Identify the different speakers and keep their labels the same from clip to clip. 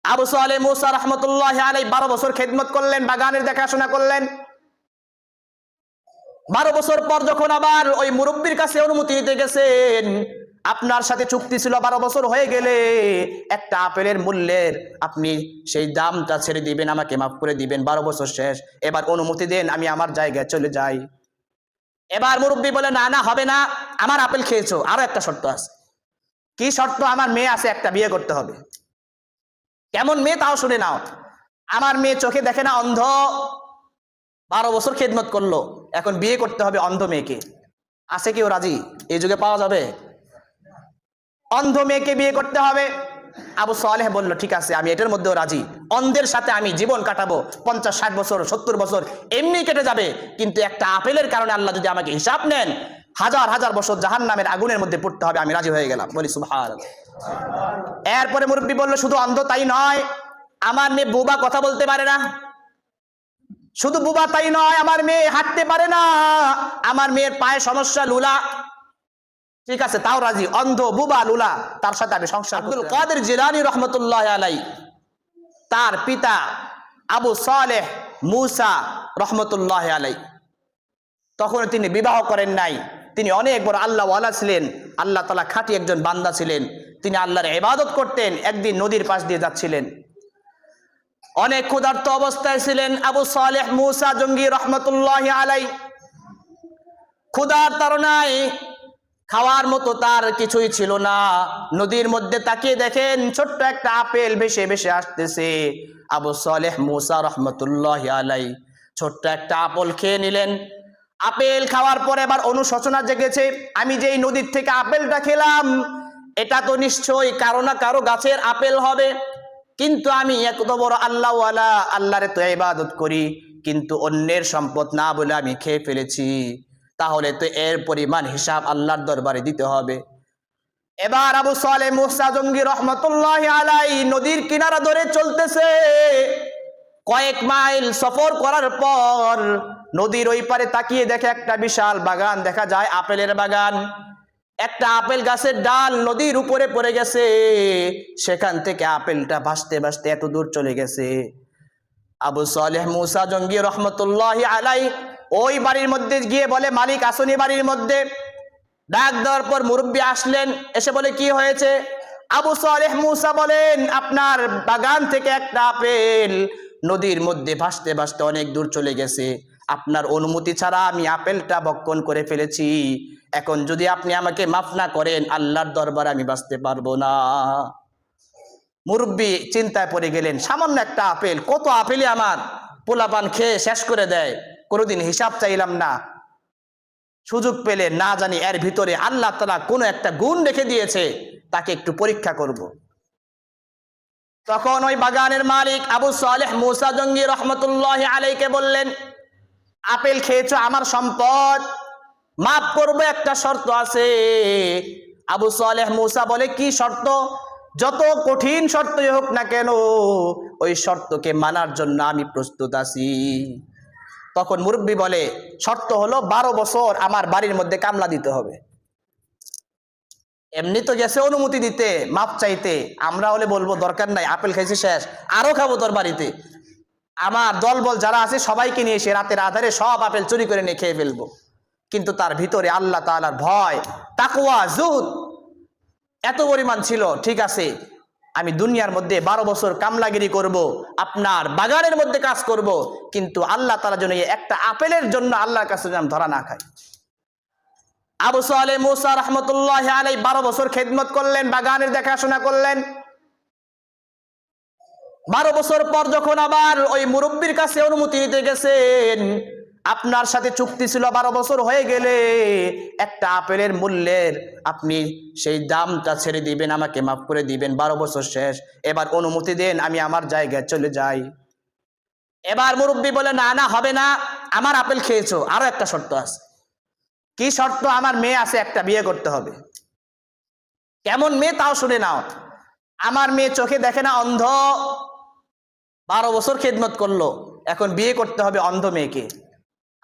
Speaker 1: আবু সালেহ মুসা রহমতুল্লাহ আলাইহি 12 বছর খেদমত করলেন, বাগানের দেখাশোনা করলেন। 12 বছর পর যখন আবার ওই মুরব্বীর কাছে অনুমতি নিতে গেছেন, আপনার সাথে চুক্তি ছিল 12 বছর হয়ে গেলে একটা আপেলের মূল্যের আপনি সেই দামটা ছেড়ে দিবেন, আমাকে মাফ করে দিবেন। 12 বছর শেষ, এবার অনুমতি দেন, আমি আমার জায়গায় চলে যাই। এবার মুরব্বী বলে, না না, হবে না, আমার আপেল খেয়েছো, আরো একটা শর্ত আছে। কি শর্ত? আমার মেয়ে আছে একটা, বিয়ে করতে হবে। কেমন মেয়ে তাও শুনে নাও। আমার মেয়ে চোখে দেখে না, অন্ধ, 12 বছর খেদমত করলো, এখন বিয়ে করতে হবে অন্ধ মেয়েকে। আছে কেউ রাজি? এই যুগে পাওয়া যাবে? অন্ধ মেয়েকে বিয়ে করতে হবে। আবু সালেহ বলল, ঠিক আছে, আমি এটার মধ্যেও রাজি। অন্ধের সাথে আমি জীবন কাটাবো, 50-60 বছর 70 বছর এমনি কেটে যাবে, কিন্তু একটা আপেলের কারণে আল্লাহ যদি আমাকে হিসাব নেন, হাজার হাজার বছর জাহান্নামের আগুনের মধ্যে পড়তে হবে। আমি রাজি হয়ে গেলাম। বলি সুবহানাল্লাহ। এরপরে মুরব্বী বলল, শুধু অন্ধ তাই নয়, আমার মেয়ে বোবা, কথা বলতে পারে না। শুধু বুবা তাই নয়, আমার মেয়ে হাঁটতে পারে না, আমার মেয়ের পায়ে সমস্যা, লুলা। ঠিক আছে, তাও রাজি। অন্ধ, বুবা, লুলা, তার সাথে আমি সংসার। আব্দুল কাদের জিলানী রহমতুল্লাহ আলাইহি, তার পিতা আবু সালেহ মুসা রহমতুল্লাহ আলাইহি, তখন তিনি বিবাহ করেন নাই। তিনি অনেক বড় আল্লাহ ওয়ালা ছিলেন, আল্লাহ তাআলা খাঁটি একজন বান্দা ছিলেন। তিনি আল্লাহর ইবাদত করতেন। একদিন নদীর পাশ দিয়ে যাচ্ছিলেন, অনেক ক্ষুধার্ত অবস্থায় ছিলেন আবু সালেহ মুসা জঙ্গি রহমতুল্লাহ আলাইহি। ক্ষুধার তাড়নায় খাওয়ার মতো তার কিছুই ছিল না। নদীর মধ্যে তাকিয়ে দেখেন ছোট্ট একটা আপেল ভেসে ভেসে আসতেছে। আবু সালেহ মুসা রহমতুল্লাহ আলাইহি ছোট্ট একটা আপেল খেয়ে নিলেন। আপেল খাওয়ার পরে এবার অনুশোচনা জেগেছে, আমি যেই নদীর থেকে আপেলটা খেলাম, এটা তো নিশ্চয়ই কারো না কারো গাছের আপেল হবে, কিন্তু আমি এত বড় আল্লাহ ওয়ালা, আল্লাহরে তো ইবাদত করি, কিন্তু অন্যের সম্পদ না বলে আমি খেয়ে ফেলেছি, তাহলে তো এর পরিমাণ হিসাব আল্লাহর দরবারে দিতে হবে। এবার আবু সালেহ মুসা জঙ্গি রহমতুল্লাহ আলাইহি নদীর কিনারা ধরে চলতেছে। কয়েক মাইল সফর করার পর নদীর ওই পারে তাকিয়ে দেখে একটা বিশাল বাগান দেখা যায়, আপেলের বাগান। একটা আপেল গাছের ডাল নদীর উপরে পড়ে গেছে, সেখান থেকে আপেলটা ভাসতে ভাসতে এত দূর চলে গেছে। আবু সালেহ মুসা জঙ্গি রহমতুল্লাহ আলাইহি ওই বাড়ির মধ্যে গিয়ে বলে, মালিক আসনি বাড়ির মধ্যে? ডাক দেওয়ার পর মুরব্বী আসলেন, এসে বলে, কি হয়েছে? আবু সালেহ মুসা বলেন, আপনার বাগান থেকে একটা আপেল নদীর মধ্যে ভাসতে ভাসতে অনেক দূর চলে গেছে, আপনার অনুমতি ছাড়া আমি আপেলটা ভক্ষণ করে ফেলেছি। এখন যদি আপনি আমাকে মাফ না করেন, আল্লাহর দরবারে আমি বাঁচতে পারবো না। মুরব্বী চিন্তায় পড়ে গেলেন, সামান্য একটা আপেল, কত আপেলই আমার পোলাপান খেয়ে শেষ করে দেয়, কোনোদিন হিসাব চাইলাম না, সুযোগ পেলে না জানি এর ভিতরে আল্লাহ তাআলা কোনো একটা গুণ রেখে দিয়েছে, তাকে একটু পরীক্ষা করব। তখন ওই বাগানের মালিক আবু সালেহ মুসা জঙ্গি রহমতুল্লাহ আলাইহিকে বললেন, আপেল খেয়েছো, আমার সম্পদ, মাফ করবো, একটা শর্ত আছে। আবু সালেহ মুসা বলে, কি শর্ত? যত কঠিন শর্তই হোক না কেন, ওই শর্তকে মানার জন্য আমি প্রস্তুত আছি। তখন মুরব্বী বলে, শর্ত হলো 12 বছর আমার বাড়ির মধ্যে কামলা দিতে হবে। এমনি তো গেছে অনুমতি দিতে, মাপ চাইতে, আমরা হলে বলবো দরকার নাই, আপেল খাইছি শেষ, আরো খাবো তোর বাড়িতে, আমার দলবল যারা আছে সবাইকে নিয়ে এসে রাতের আধারে সব আপেল চুরি করে নিয়ে খেয়ে ফেলবো। কিন্তু তার ভিতরে আল্লাহ তাআলার ভয়, তাকওয়া, যুহদ এত পরিমাণ ছিল। ঠিক আছে, আমি দুনিয়ার মধ্যে 12 বছর কামলাগিরি করব, আপনার বাগানের মধ্যে কাজ করব, কিন্তু আল্লাহ তাআলার জন্য একটা আপেলের জন্য আল্লাহর কাছে যেন ধরা না খাই। আবু সালেহ মুসা রহমতুল্লাহ আলাইহি 12 বছর খেদমত করলেন, বাগানের দেখাশোনা করলেন। 12 বছর পর যখন আবার ওই মুরব্বীর কাছে অনুমতি নিতে গেছেন, আপনার সাথে চুক্তি ছিল 12 বছর হয়ে গেলে একটা আপেলের মূল্যের আপনি সেই দামটা ছেড়ে দিবেন, আমাকে মাফ করে দিবেন। 12 বছর শেষ, এবার অনুমতি দেন, আমি আমার জায়গায় চলে যাই। এবার মুরব্বী বলে, না না, হবে না, আমার আপেল খেয়েছো, আরো একটা শর্ত আছে। কি শর্ত? আমার মেয়ে আছে একটা, বিয়ে করতে হবে। কেমন মেয়ে তাও শুনে নাও। আমার মেয়ে চোখে দেখে না, অন্ধ, 12 বছর খেদমত করলো, এখন বিয়ে করতে হবে অন্ধ মেয়েকে।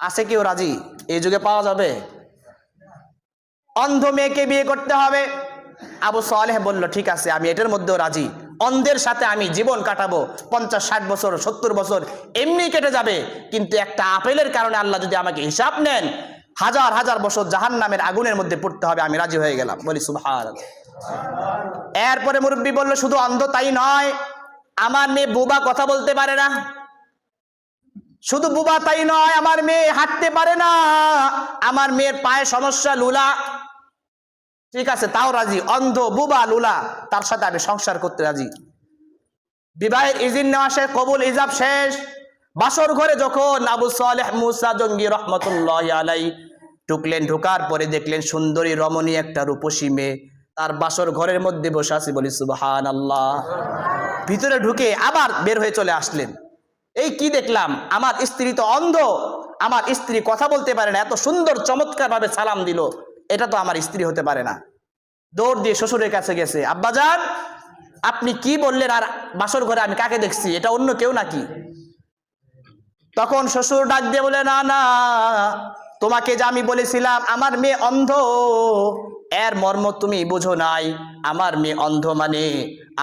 Speaker 1: আছে কেউ রাজি? এই যুগে পাওয়া যাবে? অন্ধ মেয়েকে বিয়ে করতে হবে। আবু সালেহ বলল, ঠিক আছে, আমি এটার মধ্যেও রাজি। অন্ধের সাথে আমি জীবন কাটাবো 50-60 বছর 70 বছর এমনি কেটে যাবে, কিন্তু একটা আপেলের কারণে আল্লাহ যদি আমাকে হিসাব নেন, হাজার হাজার বছর জাহান্নামের আগুনের মধ্যে পড়তে হবে, আমি রাজি হয়ে গেলাম। বলি সুবহানাল্লাহ। এরপরে মুরব্বী বলল, শুধু অন্ধ তাই নয়, আমার মেয়ে বুবা, কথা বলতে পারে না। শুধু বুবা তাই নয়, আমার মেয়ে হাঁটতে পারে না, আমার মেয়ের পায়ে সমস্যা, লুলা। ঠিক আছে, তাও রাজি। অন্ধ, বুবা, লুলা, তার সাথে আমি সংসার করতে রাজি। বিবাহের ইজিন নেওয়া শেষ, কবুল ইজাব শেষ। বাসর ঘরে যখন আবু সালেহ মুসা জঙ্গি রহমতুল্লাহি আলাইহি ঢুকলেন, ঢোকার পরে দেখলেন সুন্দরী রমণী একটা রূপসী মেয়ে তার বাসর ঘরের মধ্যে বসে আছে। বলি সুবহানাল্লাহ। ভিতরে ঢুকে আবার বের হয়ে চলে আসলেন। এই কি দেখলাম, আমার স্ত্রী তো অন্ধ, আমার স্ত্রী কথা বলতে পারে না, এত সুন্দর চমৎকার ভাবে সালাম দিল, এটা তো আমার স্ত্রী হতে পারে না। দৌড় দিয়ে শ্বশুরের কাছে গেছে, আব্বাজান আপনি কি বললেন, আর বাসর ঘরে আমি কাকে দেখছি, এটা অন্য কেউ নাকি? তখন শ্বশুর ডাক দিয়ে বলে, না না, তোমাকে যে আমি বলেছিলাম আমার মেয়ে অন্ধ, এর মর্ম তুমি বুঝো নাই। আমার মেয়ে অন্ধ মানে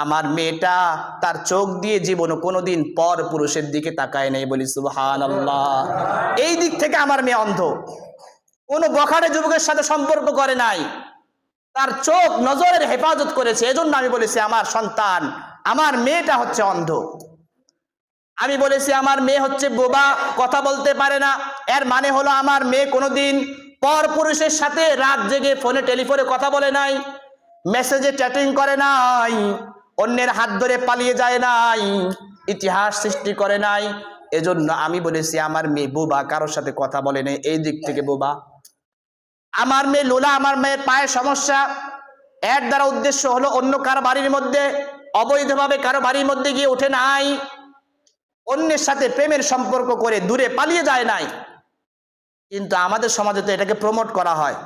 Speaker 1: আমার মেয়েটা তার চোখ দিয়ে জীবনে কোনোদিন পর পুরুষের দিকে তাকায় নাই। বলি সুবহানাল্লাহ। এই দিক থেকে আমার মেয়ে অন্ধ, কোনো বখাটে যুবকের সাথে সম্পর্ক করে নাই, তার চোখ নজরের হেফাজত করেছে। এজন্য আমি বলেছি আমার সন্তান, আমার মেয়েটা হচ্ছে অন্ধ। আমি বলেছি আমার মেয়ে হচ্ছে বোবা, কথা বলতে পারে না, এর মানে হলো আমার মেয়ে কোনোদিন পর পুরুষের সাথে রাত জেগে ফোনে টেলিফোনে কথা বলে নাই, মেসেজে চ্যাটিং করে নাই, অন্যের হাত ধরে পালিয়ে যায় নাই, ইতিহাস সৃষ্টি করে নাই। এজন্য আমি বলেছি আমার মেয়ে বোবা, কারোর সাথে কথা বলে নাই, এই দিক থেকে বোবা। আমার মেয়ে লোলা, আমার মেয়ের পায়ে সমস্যা, এর দ্বারা উদ্দেশ্য হলো অন্য কারো বাড়ির মধ্যে অবৈধভাবে কারো বাড়ির মধ্যে গিয়ে ওঠে নাই, অন্যের সাথে প্রেমের সম্পর্ক করে দূরে পালিয়ে যায় নাই। কিন্তু আমাদের সমাজে তো এটাকে প্রমোট করা হয়।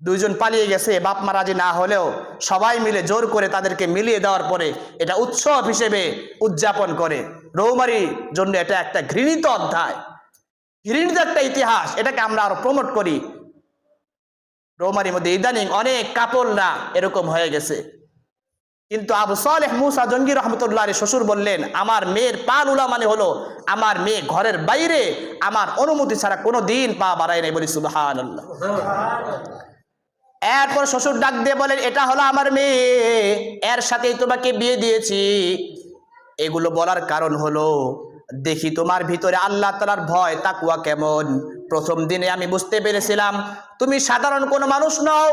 Speaker 1: দুইজন পালিয়ে গেছে, বাপ মা রাজি না হলেও সবাই মিলে জোর করে তাদেরকে মিলিয়ে দেওয়ার পরে এটা উৎসব হিসেবে উদযাপন করে। রৌমারির জন্য এটা একটা ঘৃণিত অধ্যায়, ঘৃণিত একটা ইতিহাস, এটাকে আমরা আরো প্রমোট করি। রৌমারির মধ্যে ইদানিং অনেক কাপড়রা এরকম হয়ে গেছে। কিন্তু আবু সালেহ মুসা জঙ্গি রহমতুল্লাহ আলাইহি শ্বশুর বললেন, আমার মেয়ের পা লুলা মানে হলো আমার মেয়ে ঘরের বাইরে আমার অনুমতি ছাড়া কোনো দিন পা বাড়ায় নাই। বলি সুবহানাল্লাহ। এরপর শ্বশুর ডাক দিয়ে বলেন, এটা হলো আমার মেয়ে, এর সাথেই তোমাকে বিয়ে দিয়েছি। এগুলো বলার কারণ হলো দেখি তোমার ভিতরে আল্লাহ তাআলার ভয় তাকওয়া কেমন। প্রথম দিনে আমি বুঝতে পেরেছিলাম তুমি সাধারণ কোনো মানুষ নও,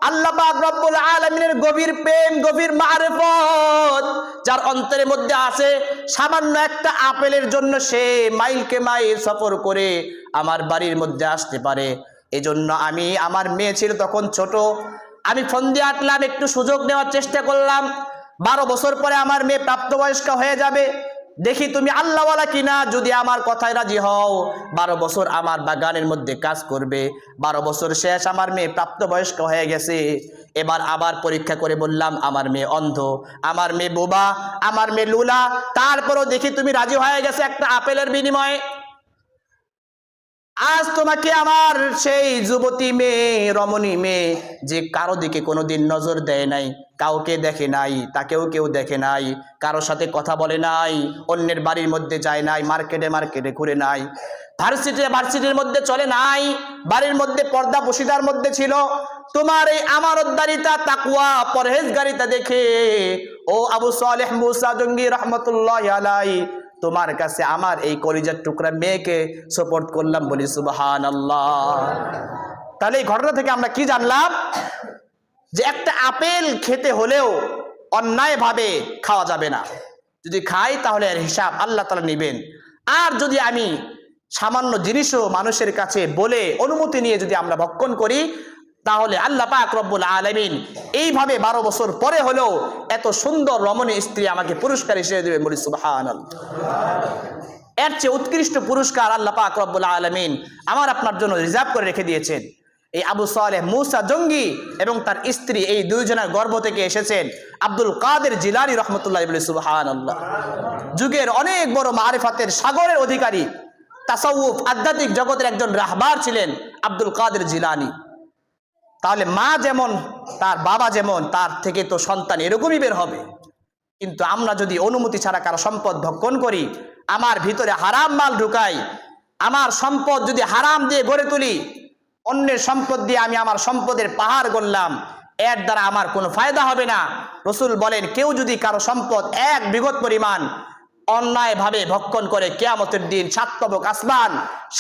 Speaker 1: আল্লাহ পাক রব্বুল আলামিনের গভীর প্রেম, গভীর মারিফত যার অন্তরের মধ্যে আছে। সামান্য একটা আপেলের জন্য সে মাইলকে মাইল সফর করে আমার বাড়ির মধ্যে আসতে পারে। এজন্য আমি, আমার মেয়ে ছিল তখন ছোট, আমি ফোন দিয়ে আটলাম, একটু সুযোগ নেওয়ার চেষ্টা করলাম। 12 বছর পরে আমার মেয়ে প্রাপ্তবয়স্ক হয়ে যাবে, দেখি তুমি আল্লাহওয়ালা কিনা। যদি আমার কথায় রাজি হও, 12 বছর আমার বাগানের মধ্যে কাজ করবে। 12 বছর শেষ, আমার মেয়ে প্রাপ্তবয়স্ক হয়ে গেছে। এবার আবার পরীক্ষা করে বললাম আমার মেয়ে অন্ধ, আমার মেয়ে বোবা, আমার মেয়ে লুলা। তারপরও দেখি তুমি রাজি হয়ে গেছে একটা আপেলের বিনিময়ে। আজ তোমাকে আমার সেই যুবতী মেয়ে, রমণী মেয়ে, যে কারো দিকে কোনোদিন নজর দেয় নাই, কাউকে দেখে নাই, তাকেও কেউ দেখে নাই, কারোর সাথে কথা বলে নাই, অন্যের বাড়ির মধ্যে যায় নাই, মার্কেটে মার্কেটে ঘুরে নাই, ভার্সিটির মধ্যে চলে নাই, বাড়ির মধ্যে পর্দা বসিদার মধ্যে ছিল। তোমার এই আমানতদারিতা, তাকওয়া, পরহেজগারিতা দেখে ও আবু সালেহ মুসা জঙ্গি রহমতুল্লাহি আলাইহি তোমার কাছে আমার এই কলিজার টুকরা মেয়েকে সাপোর্ট করলাম। বলি সুবহানাল্লাহ। তাহলে এই ঘটনা থেকে আমরা কি জানলাম? যে একটা আপেল খেতে হলেও অন্যায়ভাবে খাওয়া যাবে না। যদি খাই তাহলে এর হিসাব আল্লাহ তাআলা নেবেন। আর যদি আমি সামান্য জিনিসও মানুষের কাছে বলে অনুমতি নিয়ে যদি আমরা ভক্ষণ করি, তাহলে আল্লাহ পাক রব্বুল আলামিন এইভাবে 12 বছর পরে হলেও এত সুন্দর রমণী স্ত্রী আমাকে পুরস্কার হিসেবে দেবেন। বলি সুবহানাল্লাহ। এর চেয়ে উৎকৃষ্ট পুরস্কার আল্লাহ পাক রব্বুল আলামিন আমার আপনার জন্য রিজার্ভ করে রেখে দিয়েছেন। এই আবু সালেহ মুসা জঙ্গি এবং তার স্ত্রী, এই দুইজনের গর্ভ থেকে এসেছেন আব্দুল কাদের জিলানী রহমতুল্লাহ। বলি সুবহানাল্লাহ। যুগের অনেক বড় মারিফাতের সাগরের অধিকারী, তাসাউফ আধ্যাত্মিক জগতের একজন রাহবার ছিলেন আব্দুল কাদের জিলানী। তাহলে মা যেমন, তার বাবা যেমন, তার থেকে তো সন্তান এরকমই বের হবে। কিন্তু আমরা যদি অনুমতি ছাড়া কারো সম্পদ ভক্ষণ করি, আমার ভিতরে হারাম মাল ঢুকাই, আমার সম্পদ যদি হারাম দিয়ে গড়ে তুলি, অন্যের সম্পদ দিয়ে আমি আমার সম্পদের পাহাড় গড়লাম, এর দ্বারা আমার কোনো ফায়দা হবে না। রাসূল বলেন, কেউ যদি কারো সম্পদ 1 বিঘত পরিমাণ অন্যায়ভাবে ভক্ষণ করে, কিয়ামতের দিন 7 তবক আসমান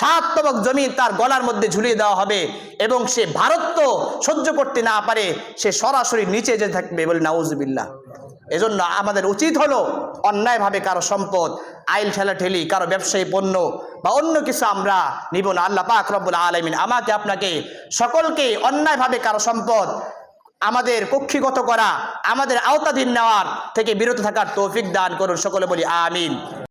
Speaker 1: 7 তবক জমিন তার গলার মধ্যে ঝুলিয়ে দেওয়া হবে এবং সে ভারত্ব সহ্য করতে না পারে, সে সরাসরি নিচে যেতে থাকবে, বলে নাউজুবিল্লাহ। এজন্য আমাদের উচিত হলো অন্যায়ভাবে কারো সম্পদ আইল ঠেলাঠেলি, কারো ব্যবসায়ী পণ্য বা অন্য কিছু আমরা নিব না। আল্লাহ পাক রব্বুল আলামিন আমাকে আপনাকে সকলকে অন্যায়ভাবে কারো সম্পদ আমাদের কক্ষিগত করা, আমাদের আওতাধীন নেওয়ার থেকে বিরত থাকার তৌফিক দান করুন। সকলে বলি আমিন।